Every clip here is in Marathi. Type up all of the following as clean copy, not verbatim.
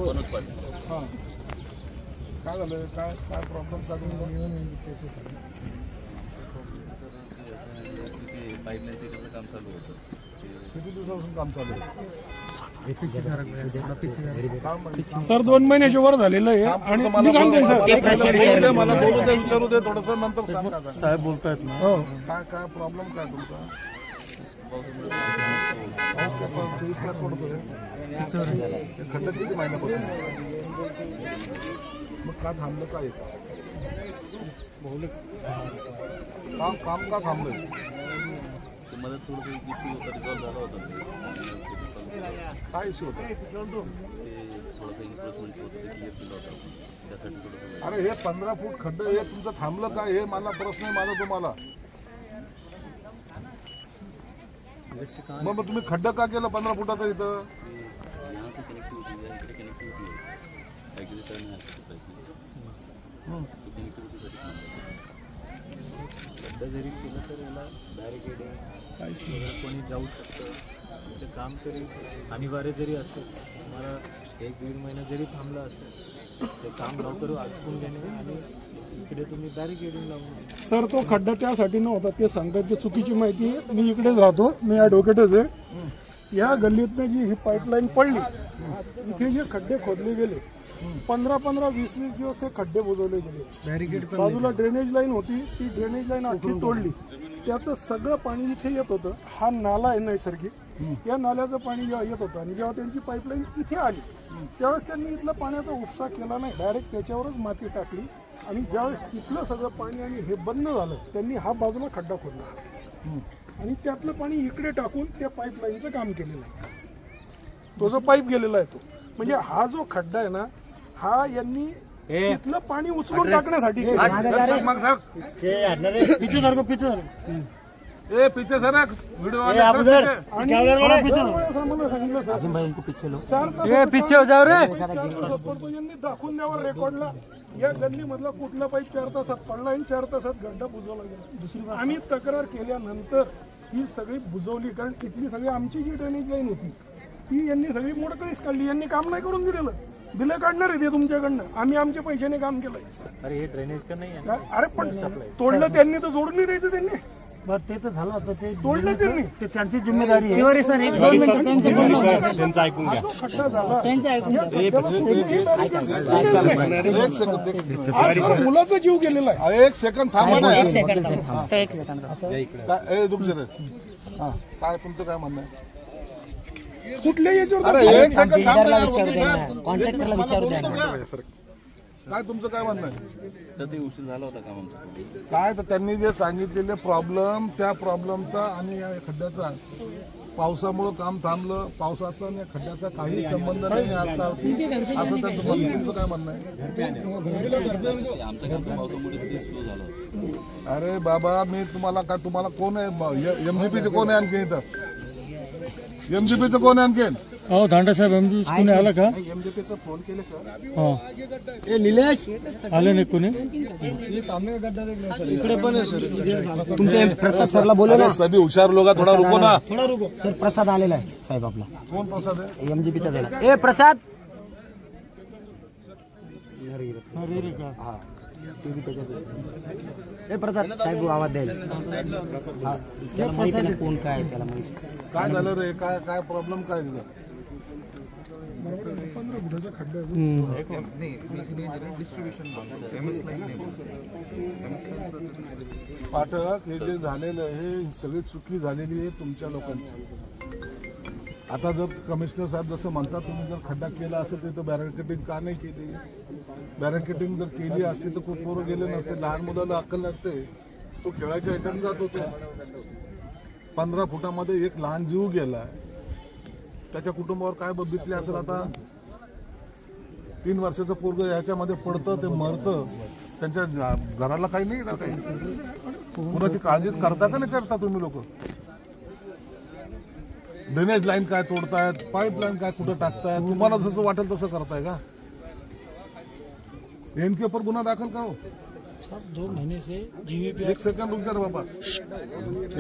मनोज पाटील. हां, काय झालं? काय काय प्रॉब्लेम काय पाईपलाईन सेटअपचं काम चालू होतं. किती दिवसापासून काम चालू आहे? सर 2 महिन्याच्या वर झालेलं आहे आणि मला बोलू दे, विचारू दे थोडंसं, नंतर सांगा. साहेब बोलतायत ना. हो, काय काय प्रॉब्लेम काय तुमचा? खड्डा किती महिन्यापासून? मग का थांबलं काय? काम का थांबलं? मदत थोडंसं इश्यू होता, रिझॉल्व्ह झाला होता. काय इश्यू होता? ते थोडंसं इन्व्हेस्टमेंट होतं, ते क्लिअर केलं होतं त्यासाठी थोडंसं. अरे हे 15 फूट खड्डे हे तुमचं थांबलं काय? हे मला प्रश्न आहे माझा तुम्हाला. मग तुम्ही खड्डा का केलं 15 फुटाचं इथं? यहाचं कनेक्टिव्हिटी आहे, इकडे कनेक्टिव्हिटी आहे, काहीतरी टर्न आहे कनेक्टिव्हिटीसाठी खड्डा जरी केलं तर याला बॅरिकेडिंग कोणी जाऊ शकतं. ते काम तरी अनिवार्य जरी असेल, तुम्हाला 1-1.5 महिना जरी थांबला असेल ते काम लवकर आटपून घेणे आणि इकडे तुम्ही बॅरिकेडिंग लावून. सर तो खड्डा त्यासाठी नव्हता, ते सांगतात ते चुकीची माहिती आहे. मी इकडेच राहतो, मी ॲडव्होकेटच आहे. या गल्लीतनं जी ही पाईपलाईन पडली, इथे जे खड्डे खोदले गेले 15-20 दिवस ते खड्डे बुजवले गेले. बाजूला ड्रेनेज लाईन होती, ती ड्रेनेज लाईन अख्खी तोडली. त्याचं सगळं पाणी इथे येत होतं. हा नाला आहे नैसर्गिक, या नाल्याचं पाणी जेव्हा येत होतं आणि जेव्हा त्यांची पाईपलाईन इथे आली त्यावेळेस त्यांनी इथला पाण्याचा उपसा केला नाही, डायरेक्ट त्याच्यावरच माती टाकली. आणि ज्यावेळेस तिथलं सगळं पाणी आणि हे बंद झालं त्यांनी हा बाजूला खड्डा खोदला आणि त्यातलं पाणी इकडे टाकून त्या पाईपलाईनचं काम केलेलं आहे. तो जो पाईप गेलेला आहे तो म्हणजे हा जो खड्डा आहे ना, हा यांनी तिथलं पाणी उचलून टाकण्यासाठी पीछे सर व्हिडिओ यांनी दाखवून द्यावं रेकॉर्डला. या गल्लीमधला कुठला पाईप 4 तासात पडला आणि 4 तासात गड्डा बुजवला गेला. आम्ही तक्रार केल्यानंतर ही सगळी बुजवली, कारण इथली सगळी आमची जी ड्रेनेज लाईन होती ती यांनी सगळी मोडकळीच काढली. यांनी काम नाही करून दिलेलं. बिलं काढणार आहे ते तुमच्याकडनं, आम्ही आमच्या पैशाने काम केलंय. अरे हे ड्रेनेज का नाही? अरे पण तोडलं त्यांनी तर जोडून नाही द्यायचं. त्यांनी ते तर झालं होतं, ते तोडलं त्यांनी, ते त्यांची जिम्मेदारी आहे. मुलाचा जीव गेलेला आहे. एक सेकंद थांबा ना. काय तुमचं काय म्हणणं आहे? कुठल्या याच्यावर कॉन्ट्रॅक्टरला विचारू द्या. काय तुमचं काय म्हणणं आहे? तर ते उशीर झाला होता का आमचा? काय तर त्यांनी जे सांगितलेले प्रॉब्लेम, त्या प्रॉब्लेमचा आणि या खड्ड्याचा पावसामुळं काम थांबलं. पावसाचा आणि खड्ड्याचा काही संबंध नाही अर्थार्थी, असं त्यांचं म्हणणं. तुमचं काय म्हणणं आहे? आमचं काम पावसामुळेच ते स्लो झालं. अरे बाबा, मी तुम्हाला काय, तुम्हाला कोण आहे? एमजीपीचे कोण आहे आणखी इथं? एमजीपीचं कोण आहे आणखीन? हो दांडा साहेब, एमजी कोणी आला का? एमजीपीचा फोन केले सर. हो निलेश आले नाही कोणी? इकडे पण आहे सर. तुमचे प्रसाद सरला बोले ना, सभी हुशार लोग, थोडा रुको ना. सर प्रसाद आलेला आहे साहेब आपला. कोण प्रसाद आहे? एमजीपीचा झाला. ए प्रसाद प्रसाद साहेब आवाज द्यायला. त्याला माहिती आहे कोण काय त्याला माहिती. काय झालं रे? काय काय प्रॉब्लेम काय दिलं? 15 फुटाचा खड्डा पाठक, हे जे झालेलं हे सगळी चुकी झालेली आहे तुमच्या लोकांची. आता जर कमिशनर साहेब जसं म्हणतात, तुम्ही जर खड्डा केला असेल तर बॅरिकेडिंग का नाही केली? बॅरिकेडिंग जर केली असती तर खूप पोरं गेले नसते. लहान मुलाला अक्कल नसते, तो खेळायच्या ह्याच्याने जात होतो. 15 फुटामध्ये एक लहान जीव गेला, त्याच्या कुटुंबावर काय बितले असेल. आता 3 वर्षाचं पोरग ह्याच्यामध्ये पडतं, ते मरतं, त्यांच्या घराला काही नाही ना, काही कुणाची काळजी करता का नाही करता तुम्ही लोक? ड्रेनेज लाईन काय तोडतायत, पाईपलाईन काय कुठं टाकतायत, तुम्हाला जसं वाटेल तसं करताय का? इनके ऊपर गुन्हा दाखल करो. 2 महीने से जीवीपी. एक सेकंड रुक जा रे बाबा,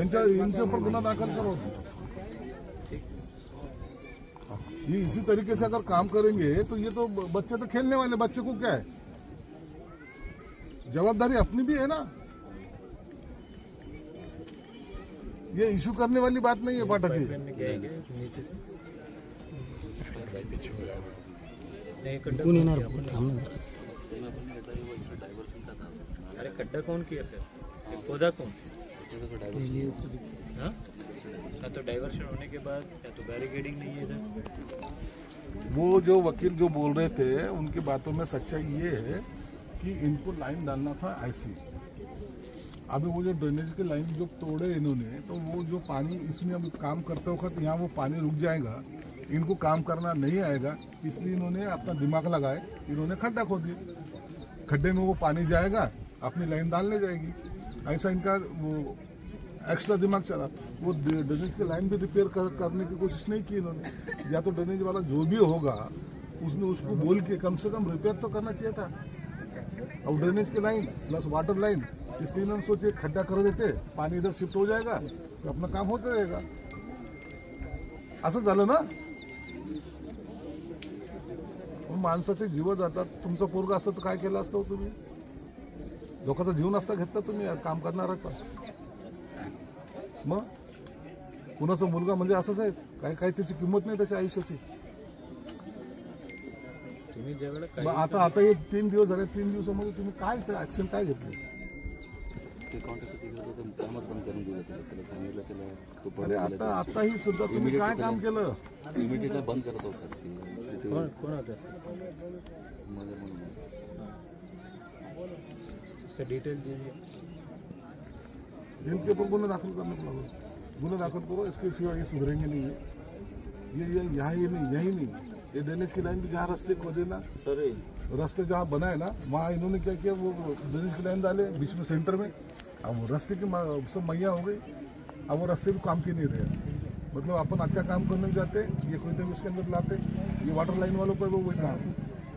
इनके ऊपर गुन्हा दाखल करो. ये इसी तरीके से अगर काम करेंगे तो ये तो बच्चे तो खेलने वाले, बच्चे को क्या है, जवाबदारी अपनी भी है ना। ये इशू करने वाली बात नहीं है पाठक जी। नीचे से अरे खड्डा कौन किया फिर, खोदा कौन? हाँ, या तो डाइवर्शन होने के बाद या तो बैरिकेडिंग नहीं है इधर। वो जो वकील जो बोल रहे थे उनकी बातों में सच्चाई ये है कि इनको लाइन डालना था ऐसी। अभी वो जो ड्रेनेज की लाइन जो तोड़े इन्होंने, तो वो जो पानी इसमें अभी काम करते वक्त यहाँ वो पानी रुक जाएगा, इनको काम करना नहीं आएगा, इसलिए इन्होंने अपना दिमाग लगाए, इन्होंने खड्डा खोद दिया। खड्डे में वो पानी जाएगा, अपनी लाइन डालने जाएगी, ऐसा इनका वो एक्स्ट्रा दिमाग चला। वो ड्रेनेज की लाइन भी रिपेयर करने की कोशिश नहीं की इन्होंने। या तो ड्रेनेज वाला जो भी होगा उसने उसको बोल के कम से कम रिपेयर तो करना चाहिए था। और ड्रेनेज की लाइन प्लस वाटर लाइन, इसलिए इन्होंने सोचे खड्डा कर देते, पाणी इधर शिफ्ट हो जाएगा, तो अपना काम होता रहेगा। असं झालं ना। माणसाचे जीव जातात, तुमचा पोरगा असतं तर काय केलं असतं तुम्ही? लोकांचा जीव नसता घेतला तुम्ही काम करणाराचा। मग कुणाचा मुलगा म्हणजे असंच आहे, काय काय त्याची किंमत नाही त्याच्या आयुष्याची। तुम्ही आता हे 3 दिवस झाले, 3 दिवसामध्ये तुम्ही काय ऍक्शन काय घेतली? अरे आताही सुद्धा तुम्ही काय काम केलं? बंद करत होतो सर। कोण होतं इसका डिटेल दीजिए। इनके ऊपर गुना दाखिल करने को लगा, गुना दाखिल करो, इसके सिवा ये सुधरेंगे नहीं। ये यहाँ ही नहीं, यही नहीं, ये ड्रेनेज की लाइन भी जहाँ रास्ते खोदे ना, रास्ते जहाँ बनाए ना, वहाँ इन्होंने क्या किया, वो ड्रेनेज की लाइन डाले बीच में सेंटर में। अब वो रास्ते की सब मैया हो गई, अब वो रास्ते भी काम के नहीं रहे। मतलब अपन अच्छा काम करने जाते, ये कोई तो उसके अंदर लाते, ये वाटर लाइन वालों पर वो वही काम।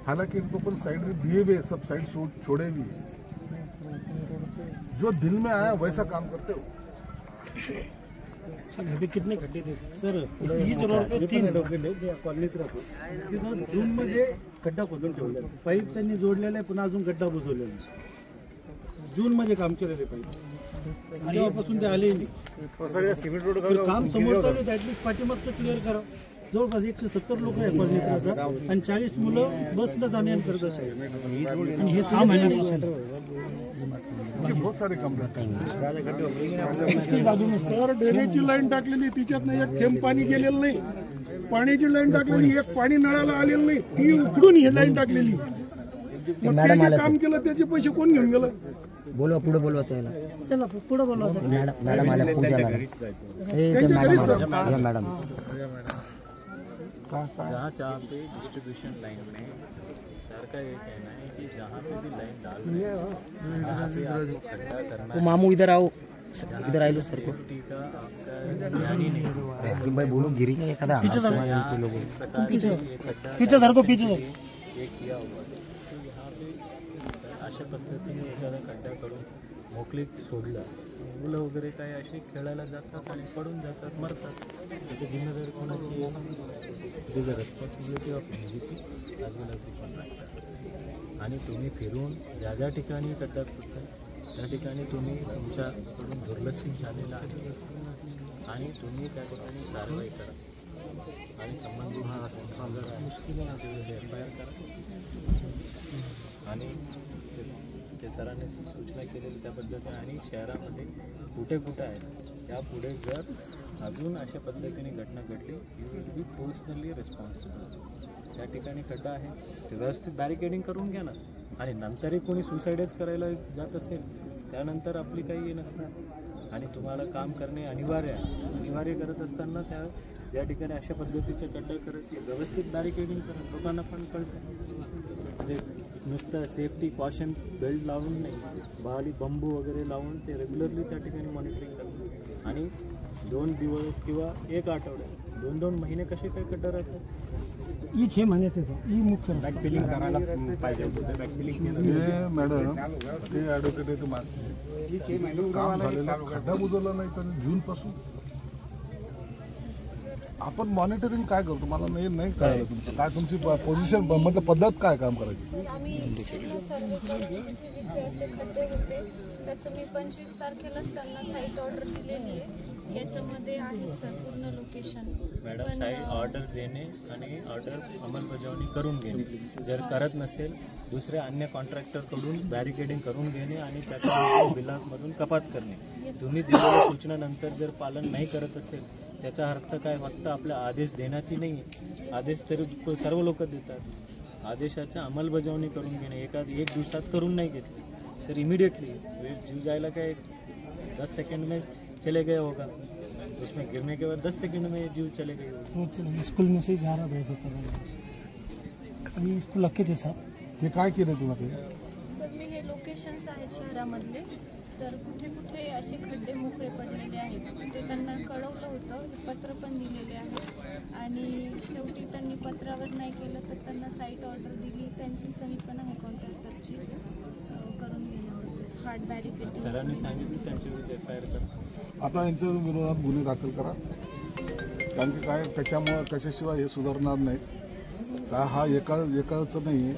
हालांकि इनको अपन साइड में दिए हुए, सब साइड छोड़े भी, जो दिल में आया वैसा काम करते हो। सर अभी कितने खड्डे थे सर? हीच रोड पे 3 कॉलनीत राहतो, तिथं जून मध्ये खड्डा खोदून ठेवला, पाईप त्यांनी जोडलेला आहे, पुन्हा अजून खड्डा बुजवलेला आहे। जून मध्ये काम केलेले पाईप, आणि यापासून ते आले नाही। काम समोर चालू आहे, ऍटलीस्ट पाठीमागचं क्लिअर करा। जवळपास 170 लोक आहे कॉलनीत राहतात आणि 40 मुलं बसला जाणे करत असेल, आणि हे 6 महिन्यापासून बहुत सारे कंप्लेंट। सर ड्रेनेजची लाईन टाकलेली, तिच्यात एक थेंब पाणी गेलेलं नाही, पाण्याची लाईन टाकलेली, एक पाणी नळाला आलेलं नाही, ती उकडून ही लाईन टाकलेली। मॅडम काम केलं, त्याचे पैसे कोण घेऊन गेलं? बोलवा, पुढे बोलवा त्याला। चला पुढे बोलवा। मॅडम आल्या, पूजा मॅडम। जहाँ जहाँ पे डिस्ट्रीब्यूशन लाइन में सर का ये कहना है कि जहाँ पे भी लाइन डाल रहे हैं वहाँ पे आपको खड्डा करना है। मामू इधर आओ, इधर आइलो सर को। सेफ्टी का आपका ध्यान ही नहीं। भाई बोलो, गिरी नहीं एखादा पीछे सर, पीछे सर को पीछे ये किया हुआ है। तो यहाँ पे अशा पद्धतीने एखादा खड्डा करून मोकळीक सोडला, मुलं वगैरे काय असे खेळायला जातात आणि पडून जातात, मरतात। त्याची जिम्मेदारी कोणाची आहे? It is a responsibility of NGP as well as the contractor. आणि तुम्ही फिरून ज्या ज्या ठिकाणी खड्डा खोदता त्या ठिकाणी तुम्ही तुमच्याकडून दुर्लक्षित झालेलं आहे, आणि तुम्ही त्या ठिकाणी कारवाई करा आणि संबंधित FIR करा। आणि ते सरांनी सूचना केलेली त्या पद्धतीने, आणि शहरामध्ये कुठे कुठे आहे त्यापुढे जर अजून अशा पद्धतीने घटना घडली, you will be personally responsible. त्या ठिकाणी खड्डा आहे ते व्यवस्थित बॅरिकेडिंग करून घ्या ना, आणि नंतरही कोणी सुसाईडच करायला जात असेल त्यानंतर आपली काही हे नसणार, आणि तुम्हाला काम करणे अनिवार्य आहे। अनिवार्य करत असताना ज्या ठिकाणी अशा पद्धतीचे खड्डे करत व्यवस्थित बॅरिकेडिंग करा, लोकांना पण कळतं। म्हणजे नुसतं सेफ्टी कॉशन बेल्ट लावून नाही, बहाली बंबू वगैरे लावून ते रेग्युलरली त्या ठिकाणी मॉनिटरिंग करतात। आणि 2 दिवस किंवा 1 आठवडा, 2-2 महिने कसे काय खड्डे राहतात? ही 6 महिन्याचे सर, ही मुख्य बॅकफिलिंग करायला पाहिजे होतं, बॅकफिलिंग हे मॅडम ते ॲडव्होकेट आहे, ते मागचे काम झालेला खड्डा बुजवला नाही तर जून पासून आपण मॉनिटरिंग काय करतो मला नाही कळलं तुमचं काय तुमची पोझिशन मतलब पद्धत काय काम करायची. सर आम्ही पूर्ण सर्वे करून जिथे जिथे असे खड्डे होते त्याचं मी 25 तारखेलाच त्यांना साईट ऑर्डर दिलेली आहे. याच्यामध्ये आहे सर पूर्ण लोकेशन. मॅडम साईट ऑर्डर देणे आणि ऑर्डर अंमलबजावणी करून घेणे, जर करत नसेल दुसऱ्या अन्य कॉन्ट्रॅक्टरकडून बॅरिकेडिंग करून घेणे आणि त्याच्या बिलामधून कपात करणे. तुम्ही दिलेल्या सूचनानंतर जर पालन नाही करत असेल त्याचा अर्थ काय, फक्त आपला आदेश देण्याची नाही, आदेश तर सर्व लोक देतात. आदेशाच्या अंमलबजावणी करून घेणे एक दिवसात करून नाही घेतली तर इमिडिएटली जीव जायला काय 10 सेकंड में चले गए होगा, उसमें गिरने के बाद 10 सेकंड में जीव चले गए होगा. स्कूल में से 11 बजे पता अभी स्कूल अक्केच आहे साहब. हे काय केलं तुला ते. सर मी हे लोकेशन्स आहेत शहरामधले, तर कुठे कुठे असे खड्डे मोकळे पडलेले आहेत ते त्यांना कळवलं होतं, पत्र पण दिलेले आहे आणि शेवटी त्यांनी पत्रावर नाही केलं तर त्यांना साईट ऑर्डर दिली, त्यांची सही पण आहे कॉन्ट्रॅक्टरची, करून गेल्यावर हार्ड बॅरिकेड. सरांनी सांगितलं त्यांच्या विरुद्ध FIR करा. आता यांच्या विरोधात गुन्हे दाखल करा, कारण की काय त्याच्याशिवाय हे सुधारणार नाहीत. काय हा एकाच नाही,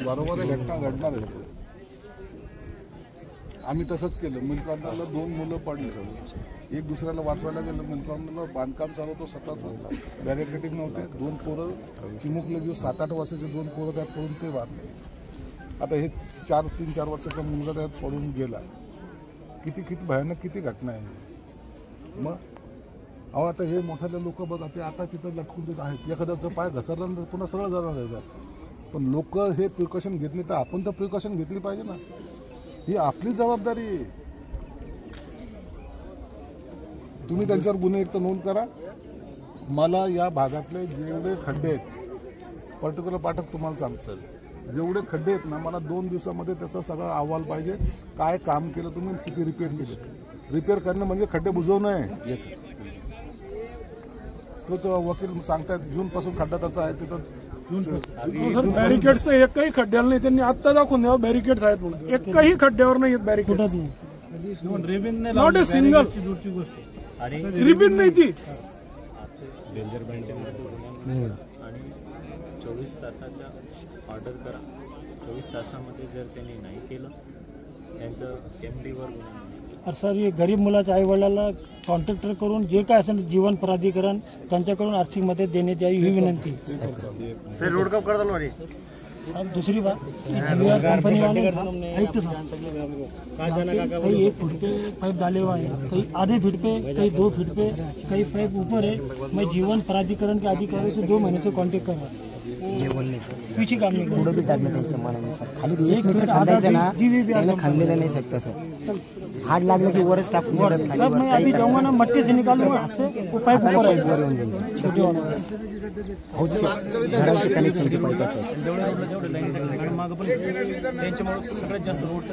वारंवार घटना घडणार आहे. आम्ही तसंच केलं. मिलकॉर्नरला 2 मुलं पडले, एक दुसऱ्याला वाचवायला गेलं. मिलकॉर्नरला बांधकाम चालवतो स्वतःच, बॅरिकेडिंग नव्हते. 2 पोरं चिमुकले, जो 7-8 वर्षाचे 2 पोरं त्यात पडून ते वारले. आता हे 3-4 वर्षाचा मुलगा त्यात पडून गेला. किती भयानक किती घटना आहे. मग अहो आता हे मोठाले लोक बघा ते आता तिथं लटकून देत आहेत. एखाद्याचं पाय घसरला तर पुन्हा सरळ जाणार आहे. पण लोक हे प्रिकॉशन घेत नाही, तर आपण तर प्रिकॉशन घेतली पाहिजे ना. ही आपली जबाबदारी आहे. तुम्ही त्यांच्यावर गुन्हे एक तर नोंद करा. मला या भागातले जेवढे खड्डे आहेत, पर्टिक्युलर पाठक तुम्हाला सांगतो, जेवढे खड्डे आहेत ना, मला 2 दिवसामध्ये त्याचा सगळा अहवाल पाहिजे. काय काम केलं तुम्ही, किती रिपेअर केले. रिपेअर करणं म्हणजे खड्डे बुजवणं आहे. तो वकील सांगतायत जूनपासून खड्डा त्याचा आहे तिथं. बॅरिकेड्स तर एकही खड्ड्याला नाही. त्यांनी आत्ता दाखवून द्यावं बॅरिकेड्स आहेत म्हणून. एकही खड्ड्यावर नाही आहेत barricade. Not a single ribbon नाही ती. डेंजर बँडच्या आणि 24 तासाच्या ऑर्डर करा. 24 तासामध्ये जर त्यांनी नाही केलं त्यांचं MDवर गुन्हा. सर हे गरीब मुलाच्या आईवडिलाला कॉन्ट्रॅक्टर करून जे काय असेल जीवन प्राधिकरण त्यांच्याकडून आर्थिक मदत देण्यात यावी ही विनंती. दुसरी बात कंपनी वाले ऐकतो कहीं 1 फुट पे पाइप डाले हुआ है, कहीं आधे फीट पे, कहीं 2 फीट पे, कहीं पाइप ऊपर है. मैं जीवन प्राधिकरण के अधिकारी से 2 महीने से कॉन्टेक्ट कर रहा हूँ. किसी काम नहीं पुढे भी टाकलं त्यांच्या मनानुसार. खाली 1 फीट खांदायचं ना, त्याने खांदलेलं नाही सर. तसं हाड लागलं की वरच टाकून देतात. सब मैं अभी जाऊंगा ना, मट्टी से निकालूंगा, इससे वो पाइप ऊपर आएगी. छोटे वाला घराचे कनेक्शनचे पाईप असेल. जेवढे मागं पण त्यांच्यामुळे सगळ्यात जास्त रोड